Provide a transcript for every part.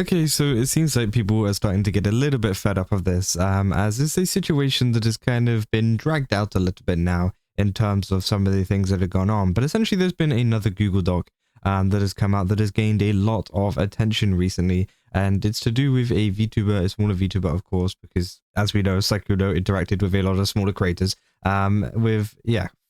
Okay, so it seems like people are starting to get a little bit fed up of this, as it's a situation that has kind of been dragged out a little bit now in terms of some of the things that have gone on. But essentially, there's been another Google Doc that has come out that has gained a lot of attention recently, and it's to do with a VTuber, a smaller VTuber, of course, because as we know, Sykkuno interacted with a lot of smaller creators, with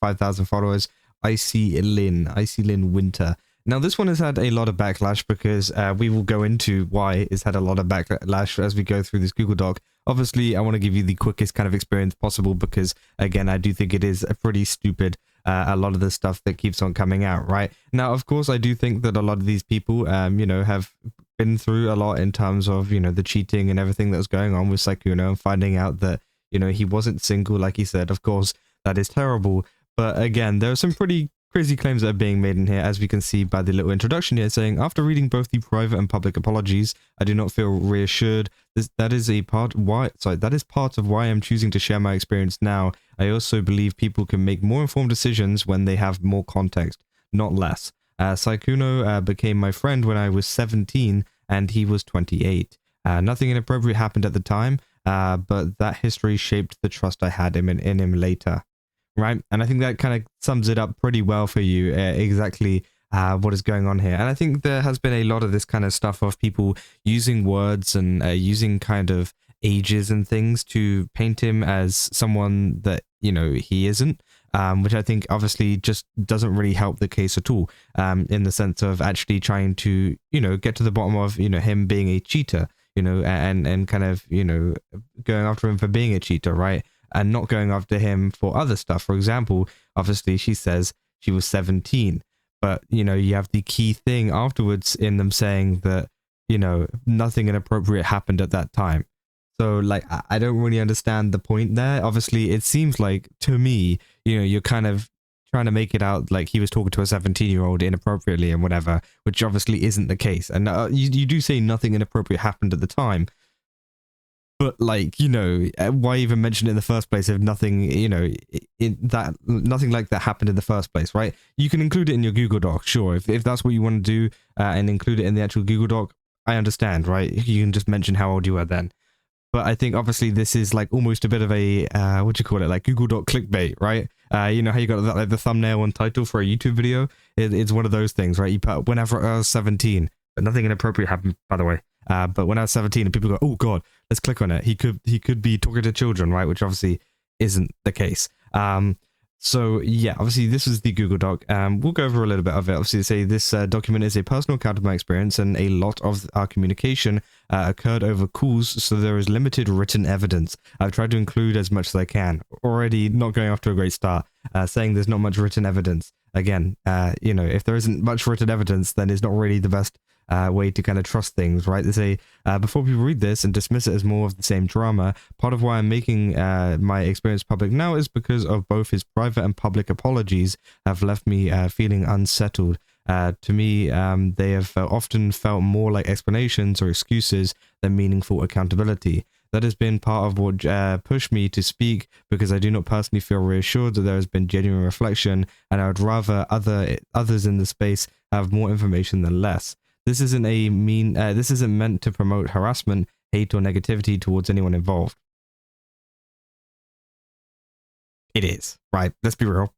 5,000 followers. Icy Lynn Winter. Now, this one has had a lot of backlash because we will go into why it's had a lot of backlash as we go through this Google Doc. Obviously, I want to give you the quickest kind of experience possible because, again, I do think it is a pretty stupid, a lot of the stuff that keeps on coming out, right? Now, of course, I do think that a lot of these people, have been through a lot in terms of, the cheating and everything that was going on with Sykkuno and finding out that, he wasn't single, like he said. Of course, that is terrible. But again, there are some pretty crazy claims that are being made in here, as we can see by the little introduction here, saying, after reading both the private and public apologies, I do not feel reassured. That is part of why I'm choosing to share my experience now. I also believe people can make more informed decisions when they have more context, not less. Sykkuno became my friend when I was 17 and he was 28. Nothing inappropriate happened at the time, but that history shaped the trust I had in him later. Right, and I think that kind of sums it up pretty well for you, exactly what is going on here. And I think there has been a lot of this kind of stuff of people using words and using kind of ages and things to paint him as someone that, he isn't, which I think obviously just doesn't really help the case at all, in the sense of actually trying to, get to the bottom of, him being a cheater, and kind of, going after him for being a cheater, right? And not going after him for other stuff. For example, obviously she says she was 17, but you have the key thing afterwards in them saying that, nothing inappropriate happened at that time. So like, I don't really understand the point there. Obviously, it seems like to me, you're kind of trying to make it out like he was talking to a 17-year-old inappropriately and whatever, which obviously isn't the case. And you do say nothing inappropriate happened at the time. But like, why even mention it in the first place if nothing, nothing like that happened in the first place, right? You can include it in your Google Doc, sure. If that's what you want to do, and include it in the actual Google Doc, I understand, right? You can just mention how old you were then. But I think obviously this is like almost a bit of a, like Google Doc clickbait, right? You know how you got that, like the thumbnail and title for a YouTube video? It's one of those things, right? You put, whenever I was 17, but nothing inappropriate happened, by the way. But when I was 17 and people go, oh God, let's click on it. He could be talking to children, right? Which obviously isn't the case. So yeah, obviously this is the Google Doc. We'll go over a little bit of it. Obviously say this document is a personal account of my experience, and a lot of our communication occurred over calls, so there is limited written evidence. I've tried to include as much as I can. Already not going off to a great start, saying there's not much written evidence. Again, if there isn't much written evidence, then it's not really the best way to kind of trust things, right? They say, before people read this and dismiss it as more of the same drama, part of why I'm making my experience public now is because of both his private and public apologies have left me feeling unsettled. To me, they have often felt more like explanations or excuses than meaningful accountability. That has been part of what pushed me to speak, because I do not personally feel reassured that there has been genuine reflection, and I would rather others in the space have more information than less. This isn't this isn't meant to promote harassment, hate, or negativity towards anyone involved. It is, right? Let's be real.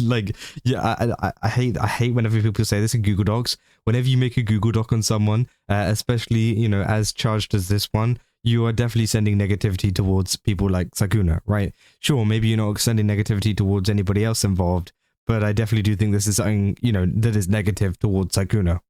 Like, yeah, I hate whenever people say this in Google Docs. Whenever you make a Google Doc on someone, especially, as charged as this one, you are definitely sending negativity towards people like Sykkuno, right? Sure, maybe you're not sending negativity towards anybody else involved, but I definitely do think this is something, that is negative towards Sykkuno,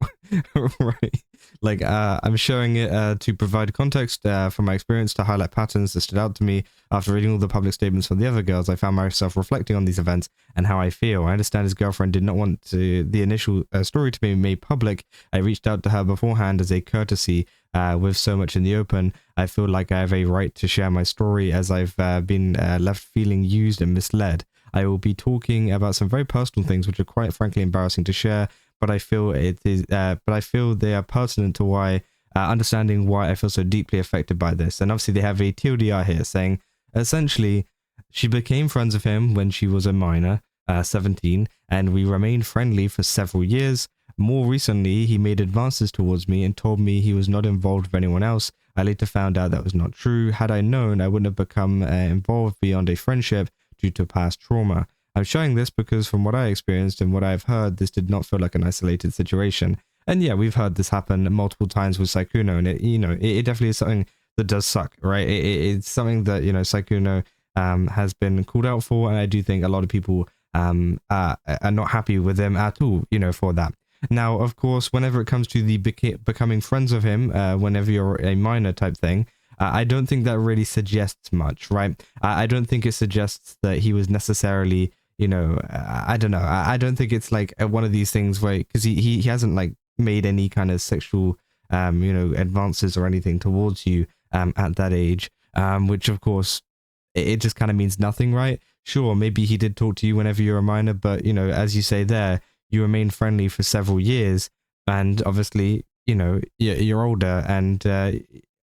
right? Like, I'm showing it to provide context from my experience, to highlight patterns that stood out to me. After reading all the public statements from the other girls, I found myself reflecting on these events and how I feel. I understand his girlfriend did not want the initial story to be made public. I reached out to her beforehand as a courtesy. With so much in the open, I feel like I have a right to share my story, as I've been left feeling used and misled. I will be talking about some very personal things which are quite frankly embarrassing to share, but I feel they are pertinent to why understanding why I feel so deeply affected by this. And obviously they have a TLDR here saying, essentially, she became friends with him when she was a minor, 17, and we remained friendly for several years. More recently, he made advances towards me and told me he was not involved with anyone else. I later found out that was not true. Had I known, I wouldn't have become involved beyond a friendship due to past trauma. I'm showing this because from what I experienced and what I've heard, this did not feel like an isolated situation. And yeah, we've heard this happen multiple times with Sykkuno, and it definitely is something that does suck, right? It's something that, Sykkuno has been called out for, and I do think a lot of people are not happy with him at all, for that. Now, of course, whenever it comes to the becoming friends with him, whenever you're a minor type thing, I don't think that really suggests much, right? I don't think it suggests that he was necessarily, I don't know. I don't think it's like one of these things where, because he hasn't like made any kind of sexual, advances or anything towards you at that age, which of course, it just kind of means nothing, right? Sure, maybe he did talk to you whenever you're a minor, but, as you say there, you remain friendly for several years, and obviously, you're older, and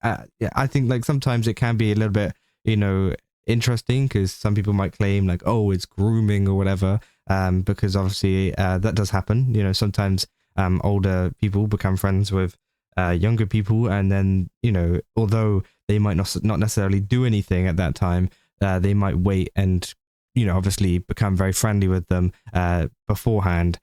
I think like sometimes it can be a little bit, interesting, because some people might claim like, oh, it's grooming or whatever, because obviously that does happen. Sometimes older people become friends with younger people, and then, although they might not necessarily do anything at that time, they might wait and, obviously become very friendly with them beforehand,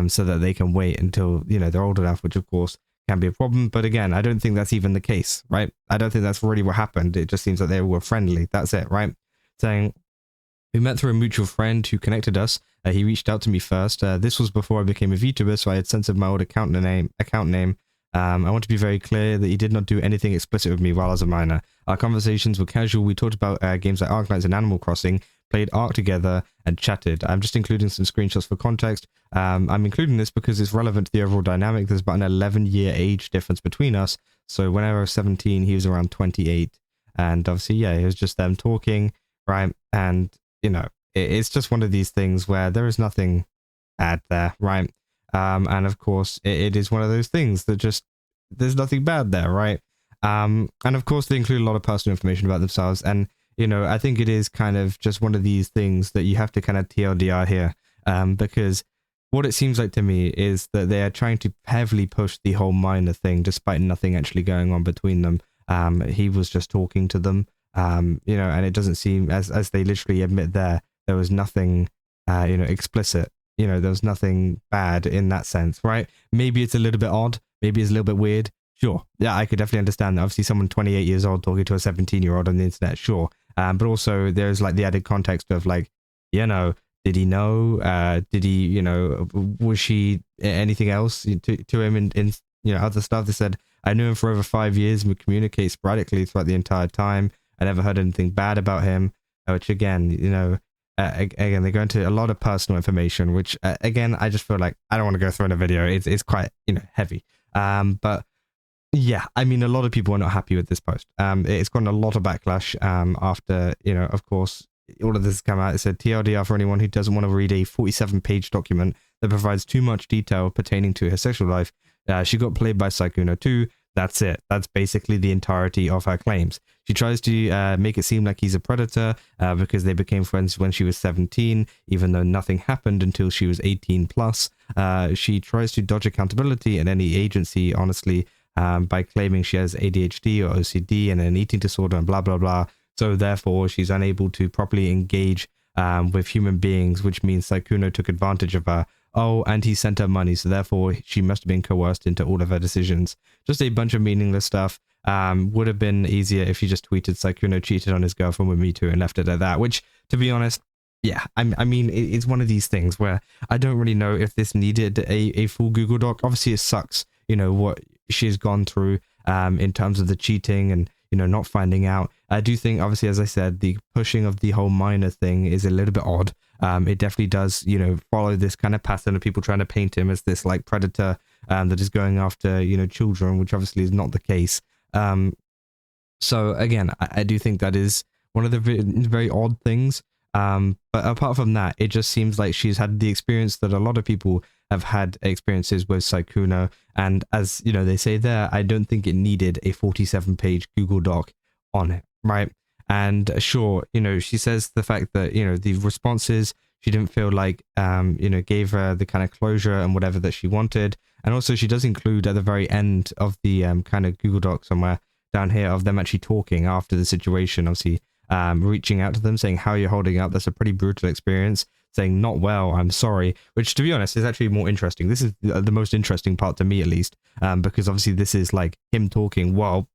so that they can wait until, they're old enough, which of course can be a problem. But again, I don't think that's even the case, right? I don't think that's really what happened. It just seems that they were friendly. That's it, right? Saying, we met through a mutual friend who connected us. He reached out to me first. This was before I became a VTuber, so I had censored my old account name. I want to be very clear that he did not do anything explicit with me while I was a minor. Our conversations were casual. We talked about games like Arknights and Animal Crossing, played Ark together, and chatted. I'm just including some screenshots for context. I'm including this because it's relevant to the overall dynamic. There's about an 11-year age difference between us. So when I was 17, he was around 28. And obviously, yeah, it was just them talking, right? And, it's just one of these things where there is nothing bad there, right? And of course, it is one of those things that just, there's nothing bad there, right? And of course, they include a lot of personal information about themselves. And, I think it is kind of just one of these things that you have to kind of TLDR here, because what it seems like to me is that they are trying to heavily push the whole minor thing, despite nothing actually going on between them. He was just talking to them, and it doesn't seem, as they literally admit there was nothing, explicit. There was nothing bad in that sense, right? Maybe it's a little bit odd. Maybe it's a little bit weird. Sure. Yeah, I could definitely understand that. Obviously, someone 28 years old talking to a 17-year-old on the internet, sure. But also, there's like the added context of like, did he know? Did he, was she anything else to him in other stuff? They said, I knew him for over 5 years and would communicate sporadically throughout the entire time. I never heard anything bad about him, which again, again, they go into a lot of personal information, which again, I just feel like I don't want to go through in a video. It's quite, heavy. But yeah, I mean, a lot of people are not happy with this post. It's gotten a lot of backlash after, of course, all of this has come out. It said TLDR for anyone who doesn't want to read a 47-page document that provides too much detail pertaining to her sexual life. She got played by Sykkuno too. That's it. That's basically the entirety of her claims. She tries to make it seem like he's a predator because they became friends when she was 17, even though nothing happened until she was 18 plus. She tries to dodge accountability and any agency, honestly, by claiming she has ADHD or OCD and an eating disorder and blah, blah, blah. So therefore, she's unable to properly engage with human beings, which means Sykkuno took advantage of her. Oh, and he sent her money, so therefore she must have been coerced into all of her decisions. Just a bunch of meaningless stuff. Would have been easier if you just tweeted Sykkuno cheated on his girlfriend with Me Too and left it at that, which, to be honest, yeah, I mean, it's one of these things where I don't really know if this needed a full Google Doc. Obviously, it sucks, what she's gone through in terms of the cheating and, not finding out. I do think, obviously, as I said, the pushing of the whole minor thing is a little bit odd. It definitely does, follow this kind of pattern of people trying to paint him as this like predator that is going after, children, which obviously is not the case. So again, I do think that is one of the very odd things. But apart from that, it just seems like she's had the experience that a lot of people have had experiences with Sykkuno. And as they say there, I don't think it needed a 47-page Google Doc on it, right? And sure, she says the fact that, the responses, she didn't feel like, gave her the kind of closure and whatever that she wanted. And also she does include at the very end of the kind of Google Doc somewhere down here of them actually talking after the situation, obviously reaching out to them saying how you're holding up. That's a pretty brutal experience, saying not well, I'm sorry, which to be honest is actually more interesting. This is the most interesting part to me, at least, because obviously this is like him talking while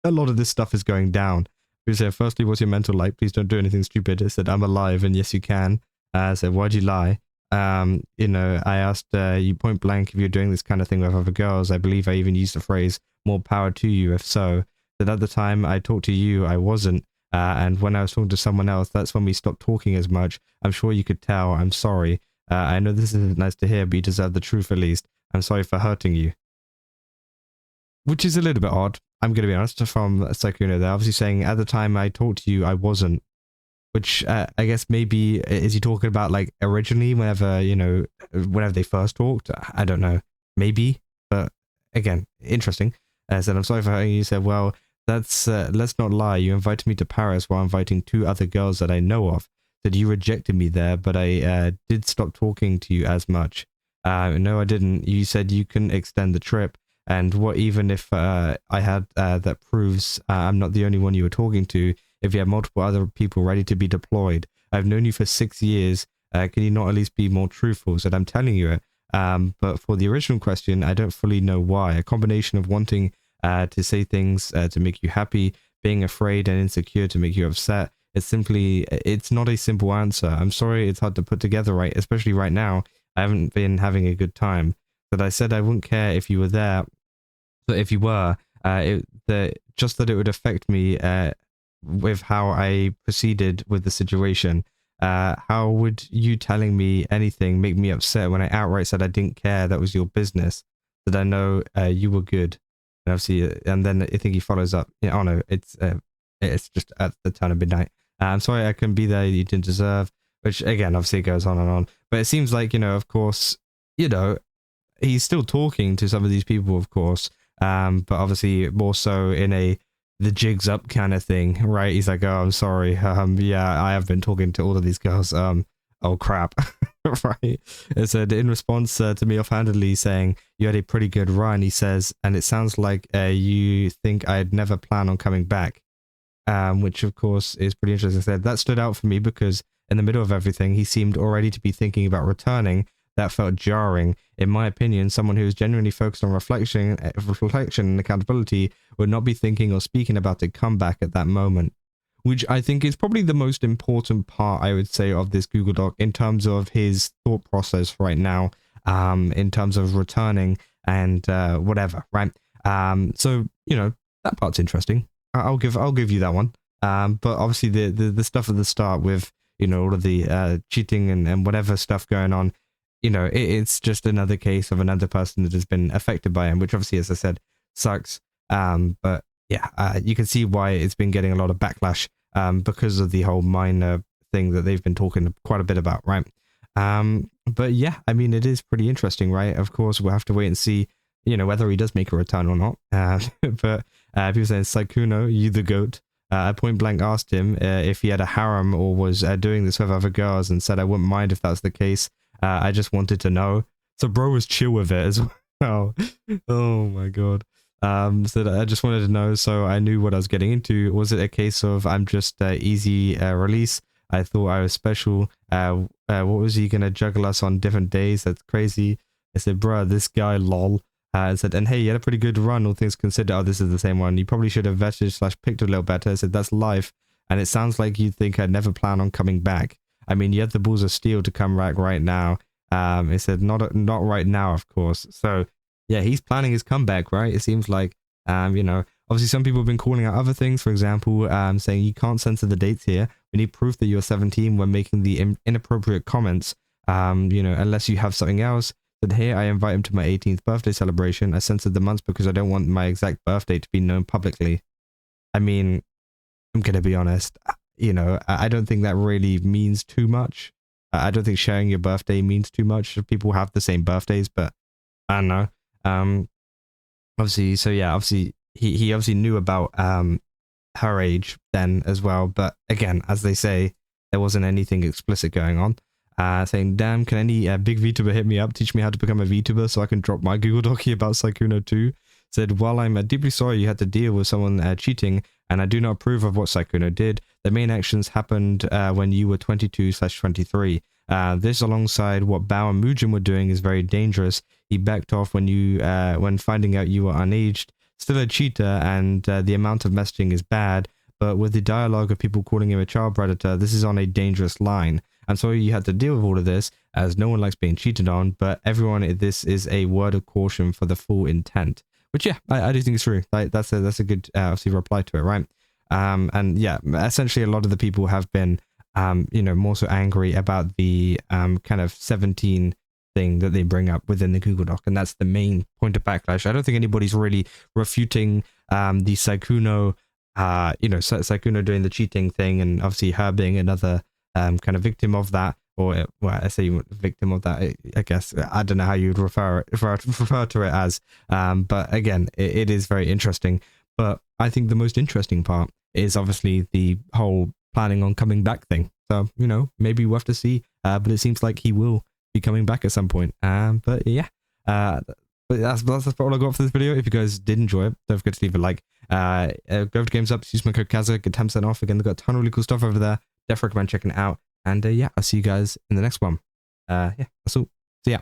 a lot of this stuff is going down. He said, firstly, what's your mental like? Please don't do anything stupid. I said, I'm alive, and yes, you can. I said, why'd you lie? You know, I asked you point blank if you're doing this kind of thing with other girls. I believe I even used the phrase, more power to you, if so. That at the time I talked to you, I wasn't. And when I was talking to someone else, that's when we stopped talking as much. I'm sure you could tell. I'm sorry. I know this isn't nice to hear, but you deserve the truth at least. I'm sorry for hurting you. Which is a little bit odd, I'm going to be honest, from Sykkuno there. Obviously saying, at the time I talked to you, I wasn't. Which I guess maybe, is he talking about like originally whenever, you know, whenever they first talked? I don't know. Maybe. But again, interesting. Said, I'm sorry for hurting you. He said, well, that's, let's not lie. You invited me to Paris while inviting 2 other girls that I know of. Said you rejected me there, but I did stop talking to you as much. No, I didn't. You said you couldn't extend the trip. And what even if I had that proves I'm not the only one you were talking to, if you have multiple other people ready to be deployed. I've known you for 6 years. Can you not at least be more truthful? Said, I'm telling you it. But for the original question, I don't fully know why. A combination of wanting to say things to make you happy, being afraid and insecure to make you upset. It's not a simple answer. I'm sorry it's hard to put together, right? Especially right now. I haven't been having a good time. But I said I wouldn't care if you were there. But if you were, just that it would affect me with how I proceeded with the situation. How would you telling me anything make me upset when I outright said I didn't care? That was your business. That I know you were good. And obviously, and then I think he follows up. Oh no, it's just at the turn of midnight. I'm sorry I couldn't be there. You didn't deserve. Which again, obviously, goes on and on. But it seems like, you know, of course, you know, he's still talking to some of these people, of course. But obviously more so in the jigs up kind of thing, right? He's like, oh, I'm sorry. Yeah, I have been talking to all of these girls. Oh crap. Right. It said in response to me offhandedly saying you had a pretty good run, he says, and it sounds like you think I'd never plan on coming back. Which of course is pretty interesting. I said that stood out for me because in the middle of everything, he seemed already to be thinking about returning. That felt jarring. In my opinion, someone who is genuinely focused on reflection and accountability would not be thinking or speaking about a comeback at that moment. Which I think is probably the most important part, I would say, of this Google Doc in terms of his thought process right now, in terms of returning and whatever, right? So, you know, that part's interesting. I'll give you that one. But obviously the stuff at the start with, you know, all of the cheating and whatever stuff going on, you know, it's just another case of another person that has been affected by him, which obviously, as I said, sucks. But yeah, you can see why it's been getting a lot of backlash because of the whole minor thing that they've been talking quite a bit about, right? But yeah, I mean, it is pretty interesting, right? Of course, we'll have to wait and see, you know, whether he does make a return or not. But people saying, Sykkuno, you the goat. I point blank asked him if he had a harem or was doing this with other girls and said I wouldn't mind if that's the case. I just wanted to know. So bro was chill with it as well. Oh my god. So I just wanted to know so I knew what I was getting into. Was it a case of I'm just easy release? I thought I was special. What was he gonna juggle us on different days? That's crazy. I said, bruh, this guy lol. I said, and hey, you had a pretty good run, all things considered. Oh, this is the same one. You probably should have vetted / picked a little better. I said, that's life. And it sounds like you think I'd never plan on coming back. I mean, you had the balls of steel to come back right now. It said, not right now, of course. So, yeah, he's planning his comeback, right? It seems like, you know, obviously some people have been calling out other things. For example, saying you can't censor the dates here. We need proof that you're 17 when making the inappropriate comments, you know, unless you have something else. Then here, I invite him to my 18th birthday celebration. I censored the months because I don't want my exact birthday to be known publicly. I mean, I'm going to be honest, you know, I don't think that really means too much. I don't think sharing your birthday means too much. People have the same birthdays, but I don't know. Obviously, so yeah, obviously, he obviously knew about her age then as well. But again, as they say, there wasn't anything explicit going on. saying, damn, can any big VTuber hit me up, teach me how to become a VTuber so I can drop my Google Doc about Sykkuno too. Said, while I'm deeply sorry you had to deal with someone cheating, and I do not approve of what Sykkuno did, the main actions happened when you were 22/23. This, alongside what Bao and Mujin were doing, is very dangerous. He backed off when finding out you were unaged. Still a cheater, and the amount of messaging is bad, but with the dialogue of people calling him a child predator, this is on a dangerous line. I'm sorry you had to deal with all of this, as no one likes being cheated on, but everyone, this is a word of caution for the full intent. Which, yeah, I do think it's true. Like, that's a good, obviously, reply to it, right? And yeah, essentially, a lot of the people have been, more so angry about the kind of 17 thing that they bring up within the Google Doc, and that's the main point of backlash. I don't think anybody's really refuting the Sykkuno, Sykkuno doing the cheating thing, and obviously her being another kind of victim of that. Or, well, I say victim of that, I guess. I don't know how you'd refer to it as. But again, it is very interesting. But I think the most interesting part is obviously the whole planning on coming back thing. So, maybe we'll have to see. But it seems like he will be coming back at some point. But yeah, but that's all I got for this video. If you guys did enjoy it, don't forget to leave a like. Go to Games Up, use my code Kazza, get 10% off. Again, they've got a ton of really cool stuff over there. Definitely recommend checking it out. And yeah, I'll see you guys in the next one. Yeah, that's all. See ya.